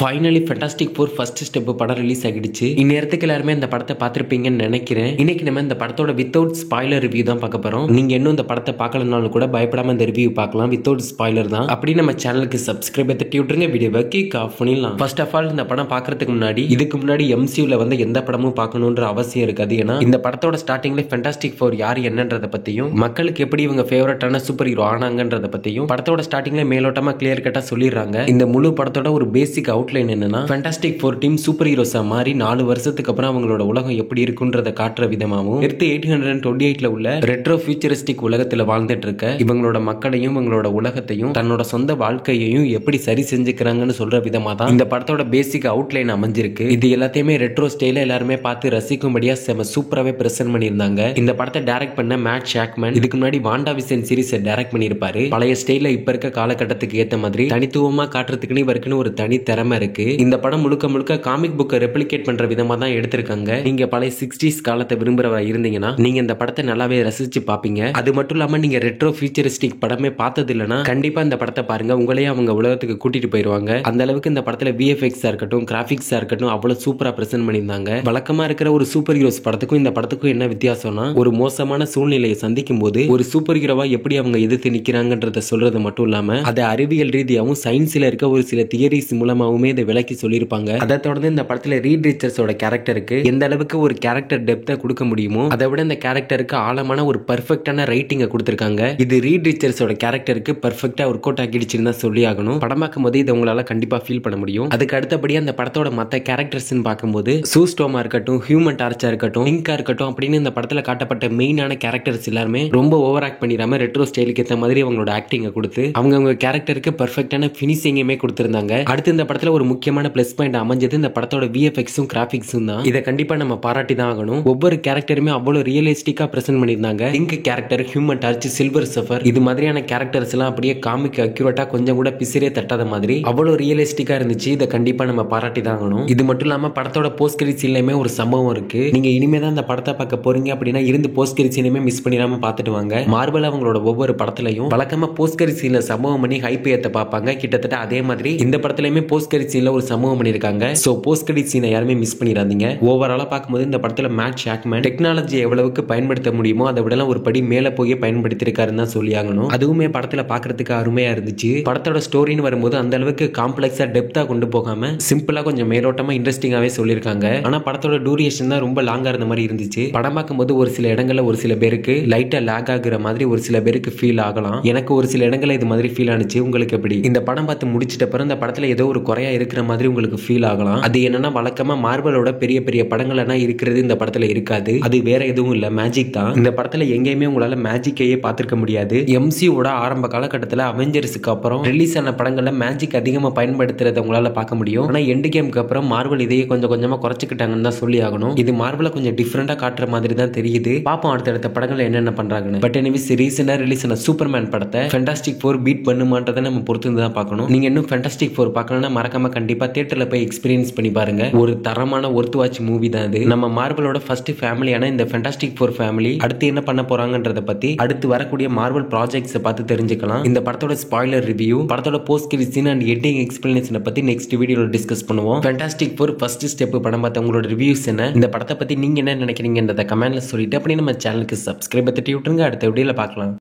Finally fantastic four first step படம் release ஆகிடுச்சு. இந்நேரத்துக்கு எல்லாருமே இந்த படத்தை பார்த்துருப்பீங்கன்னு நினைக்கிறேன். இன்னைக்கு நம்ம இந்த படத்தோட வித்தவுட் ஸ்பாய்லர் ரிவ்யூ தான் பார்க்க போறோம். நீங்க இன்னும் இந்த படத்தை பார்க்கலனாலும் கூட பயப்படாம இந்த ரிவ்யூ பார்க்கலாம். வித்தவுட் ஸ்பாய்லர் தான். அப்படி நம்ம சேனலுக்கு சப்ஸ்கிரைப் தட்டி விட்டுருங்க. வீடியோவை கிக் ஆஃப் பண்ணிடலாம். ஃபர்ஸ்ட் ஆஃப் ஆல் இந்த படம் பார்க்கறதுக்கு முன்னாடி இதுக்கு முன்னாடி MCUல வந்து எந்த படமும் பார்க்கணுன்ற அவசியம் இருக்காது. ஏன்னா இந்த படத்தோட ஸ்டார்டிங்ல ஃபேண்டாஸ்டிக் ஃபோர் யார் என்னன்றத பத்தியும் மக்களுக்கு எப்படி இவங்க ஃபேவரட்டான சூப்பர் ஹீரோ ஆனாங்கன்றத பத்தியும் படத்தோட ஸ்டார்டிங்ல மேலோட்டமா கிளியர் கட்டா சொல்லிடுறாங்க. இந்த முழு படத்தோட ஒரு பேசிக் அவுட்லைன் என்னன்னா, ஃபேண்டாஸ்டிக் ஃபோர் டீம் சூப்பர் ஹீரோஸா மாறி 4 வருஷத்துக்கு அப்புறம் அவங்களோட உலகம் எப்படி இருக்குன்றத காட்டுற விதமாகவும், எர்த் 828ல உள்ள ரெட்ரோ ஃபியூச்சரிஸ்டிக் உலகத்துல வாழ்ந்துட்டு இருக்க இவங்களோட மக்களையும் இவங்களோட உலகத்தையும் தன்னோட சொந்த வாழ்க்கையையும் எப்படி சரி செஞ்சுக்கிறாங்கன்னு சொல்ற விதமா தான் இந்த படத்தோட பேசிக் அவுட்லைன் அமைஞ்சிருக்கு. இது எல்லாத்தையுமே ரெட்ரோ ஸ்டைல எல்லாருமே பார்த்து ரசிக்கும்படியா செம சூப்பராகவே பிரசன்ட் பண்ணியிருந்தாங்க. இந்த படத்தை டைரக்ட் பண்ண மேட் ஷாக்மேன் இதுக்கு முன்னாடி வாண்டா விசன் சீரிஸ் டைரக்ட் பண்ணியிருப்பாரு. பழைய ஸ்டைல இப்ப இருக்க காலகட்டத்துக்கு ஏத்த மாதிரி தனித்துவமா காட்டுறதுக்குன்னு இவருக்குன்னு ஒரு தனி திறமை இருக்கு. இந்த படம் முழுக்க முழுக்க காமிக் புக்கை ரெப்ளிகேட் பண்ற விதமா தான் எடுத்திருக்காங்க. நீங்க பழைய 60s காலத்தை விரும்புறவா இருந்தீங்கன்னா நீங்க இந்த படத்தை நல்லாவே ரசிச்சு பாப்பீங்க. அது மட்டும் இல்லாம நீங்க ரெட்ரோ ஃபியூச்சரிஸ்டிக் படமே பார்த்தது இல்லைன்னா கண்டிப்பா இந்த படத்தை பாருங்க. உங்களையே அவங்க உலகத்துக்கு கூட்டிட்டு போயிருவாங்க. அந்த அளவுக்கு இந்த படத்துல VFX இருக்கட்டும், கிராபிக்ஸா இருக்கட்டும் அவ்வளவு சூப்பரா பிரசன்ட் பண்ணியிருந்தாங்க. வழக்கமா இருக்கிற ஒரு சூப்பர் ஹீரோஸ் படத்துக்கும் இந்த படத்துக்கும் என்ன வித்தியாசம்னா, ஒரு மோசமான சூழ்நிலையை சந்திக்கும் போது ஒரு சூப்பர் ஹீரோவா எப்படி அவங்க எதிர்த்து நிக்கிறாங்கன்றத சொல்றது மட்டும் இல்லாம அதை அறிவியல் ரீதியாகவும் சயின்ஸ்ல இருக்க ஒரு சில தியரிஸ் மூலமாவுமே இதை விளக்கி சொல்லியிருப்பாங்க. அதை தொடர்ந்து இந்த படத்துல ரீட் ரிச்சர்ஸோட கேரக்டருக்கு எந்த அளவுக்கு ஒரு கேரக்டர் டெப்த்தை கொடுக்க முடியுமோ அதை விட இந்த கேரக்டருக்கு ஆழமான ஒரு பர்ஃபெக்டான ரைட்டிங்கை கொடுத்திருக்காங்க. இது ரீட் ரிச்சர்ஸோட கேரக்டருக்கு பர்ஃபெக்டா ஒர்க் அவுட் ஆகிடுச்சுன்னு தான் சொல்லி ஆகணும். படம் பார்க்கும்போது இதை உங்களால கண்டிப்பா ஃபீல் பண்ண முடியும். அதுக்கு அடுத்தபடி அந்த படத்தோட மற்ற கேரக்டர்ஸ் பார்க்கும்போது சூஸ்டோமா இருக்கட்டும், ஹியூமன் டார்ச்சா இருக்கட்டும், பிங்கா இருக்கட்டும் அப்படின்னு இந்த படத்துல காட்டப்பட்ட மெயினான கேரக்டர்ஸ் எல்லாருமே ரொம்ப ஓவர் ஆக்ட் பண்ணிடாம ரெட்ரோ ஸ்டைலுக்கு ஏற்ற மாதிரி அவங்களோட ஆக்டிங்கை கொடுத்து அவங்க கேரக்டருக்கு பர்ஃபெக்டான ஃபினிஷிங்குமே கொடுத்திருந்தாங்க. அடுத்து இந்த படத்துல ஒரு முக்கியமான பிளஸ் பாயிண்ட் அமைஞ்சது இந்த படத்தோட VFXும் கிராபிக்ஸும் தான். இதை கண்டிப்பா நம்ம பாராட்டி தான் ஆகணும். ஒவ்வொரு கேரக்டருமே அவ்வளவு ரியலிஸ்டிக்கா பிரசன்ட் பண்ணியிருந்தாங்க. Pink character, human torch, silver suffer இது மாதிரியான கேரக்டர்ஸ் எல்லாம் அப்படியே காமிக் அக்யூரேட்டா கொஞ்சம் கூட பிசிறே தட்டாத மாதிரி அவ்வளவு ரியலிஸ்டிக்கா இருந்துச்சு. இதை கண்டிப்பா நம்ம பாராட்டி தான் ஆகணும். இது மட்டும் இல்லாம படத்தோட போஸ்ட் கிரெடிட் சீன்லயுமே ஒரு சம்பவம் இருக்கு. நீங்க இனிமே தான் இந்த படத்தை பார்க்க போறீங்க அப்படின்னா இருந்து போஸ்ட் கிரெடிட் சீனையுமே மிஸ் பண்ணிடாம பார்த்துட்டு வாங்க. மார்வல் அவங்களோட ஒவ்வொரு படத்துலயும் வழக்கமா போஸ்ட் கிரெடிட் சீன்ல சம்பவம் பண்ணி ஹைப் ஏத்த பார்ப்பாங்க. கிட்டத்தட்ட அதே மாதிரி இந்த படத்துலயுமே போஸ்ட் கிரெடிட் சீன்ல ஒரு சம்பவம் பண்ணிருக்காங்க. சோ போஸ்ட் கிரெடிட் சீனை யாருமே மிஸ் பண்ணிடாதீங்க. ஓவராலா பார்க்கும்போது இந்த படத்துல மேட் ஷாக்மேன் டெக்னாலஜி எவ்வளவுக்கு பயன்படுத்த முடியுமோ அதை விட ஒரு படி மேல போய் பயன்படுத்திருக்காருன்னு தான் சொல்லி ஆகணும். அதுவுமே படத்துல பார்க்கிறதுக்கு அருமையா இருந்துச்சு. படத்தோட ஸ்டோரின்னு வரும்போது அந்த அளவுக்கு காம்ப்ளெக்ஸா டெப்தா கொண்டு போகாம சிம்பிளா கொஞ்சம் மேலோட்டமா இன்ட்ரெஸ்டிங்காவே சொல்லியிருக்காங்க. ஆனா படத்தோட டூரேஷன் தான் ரொம்ப லாங்கா இருந்த மாதிரி இருந்துச்சு. படம் பார்க்கும்போது ஒரு சில இடங்கள்ல ஒரு சில பேருக்கு லைட்டா லேக் ஆகுற மாதிரி ஒரு சில பேருக்கு ஃபீல் ஆகலாம். எனக்கு ஒரு சில இடங்கள்ல இது மாதிரி ஃபீல் ஆனிச்சு. உங்களுக்கு எப்படி? இந்த படம் பார்த்து முடிச்சிட்ட அப்புறம் இந்த படத்துல ஏதோ ஒரு குறையா இருக்கிற மாதிரி உங்களுக்கு ஃபீல் ஆகலாம். அது என்னன்னா, வழக்கமா மார்வலோட பெரிய பெரிய படங்கள் இருக்கிறது இந்த படத்துல இருக்காது. அது வேற எதுவும் இல்ல, மேஜிக் தான். இந்த படத்துல எங்கேயுமே உங்களால மேஜிக்கையே பார்த்திருக்க முடியாது. MCUவோட ஆரம்ப காலகட்டத்தில் அவெஞ்சர்ஸ்க்கு அப்புறம் ரிலீஸ் ஆன படங்கள்ல மேஜிக் அதிகமா பயன்படுத்துறத உங்களால பார்க்க முடியும். ஆனா எண்ட் கேம்க்கு அப்புறம் மார்வல் இதையே கொஞ்சம் கொஞ்சமா குறைச்சிக்கிட்டாங்கன்னு தான் சொல்லி ஆகணும். இது மார்வல கொஞ்சம் டிஃபரெண்டா காட்டுற மாதிரி தான் தெரியுது. பாப்போம் அடுத்தடுத்த படங்கள் என்னென்ன பண்றாங்கன்னு. பட் எனிவேஸ் ரீசெண்டா ரிலீஸ் ஆன சூப்பர்மேன் படத்தை ஃபேண்டாஸ்டிக் ஃபோர் பீட் பண்ணுமான்றதை நம்ம பொறுத்து தான் பார்க்கணும். நீங்க இன்னும் ஃபேண்டாஸ்டிக் ஃபோர் பார்க்கணும்னா மறக்காம கண்டிப்பா தியேட்டர்ல போய் எக்ஸ்பீரியன்ஸ் பண்ணி பாருங்க. ஒரு தரமான ஒர்த் வாட்ச் மூவி தான் இது. நம்ம மார்வலோட ஃபர்ஸ்ட் ஃபேமிலியான இந்த ஃபேண்டாஸ்டிக் ஃபோர் ஃபேமிலி அடுத்து என்ன பண்ண போறாங்கன்றத பத்தி அடுத்து வரக்கூடிய மார்வல் ப்ராஜெக்ட்ஸ் பார்த்து தெரிஞ்சுக்கலாம். இந்த படத்தோட ஸ்பாய்லர் ரிவ்யூ, படத்தோட post credit scene and ending எக்ஸ்பிளனேஷனை பத்தி நெக்ஸ்ட் வீடியோல டிஸ்கஸ் பண்ணுவோம். ஃபேண்டாஸ்டிக் ஃபோர் ஃபர்ஸ்ட் ஸ்டெப் படம் பார்த்த உங்களோட ரிவ்யூஸ் என்ன, இந்த படத்தை பத்தி நீங்க என்ன நினைக்கிறீங்கன்றத கமெண்ட்ல சொல்லிட்டு அப்படியே நம்ம சேனலுக்கு சப்ஸ்கிரைப் தட்டி விட்டுருங்க. அடுத்த வீடியோல பார்க்கலாம்.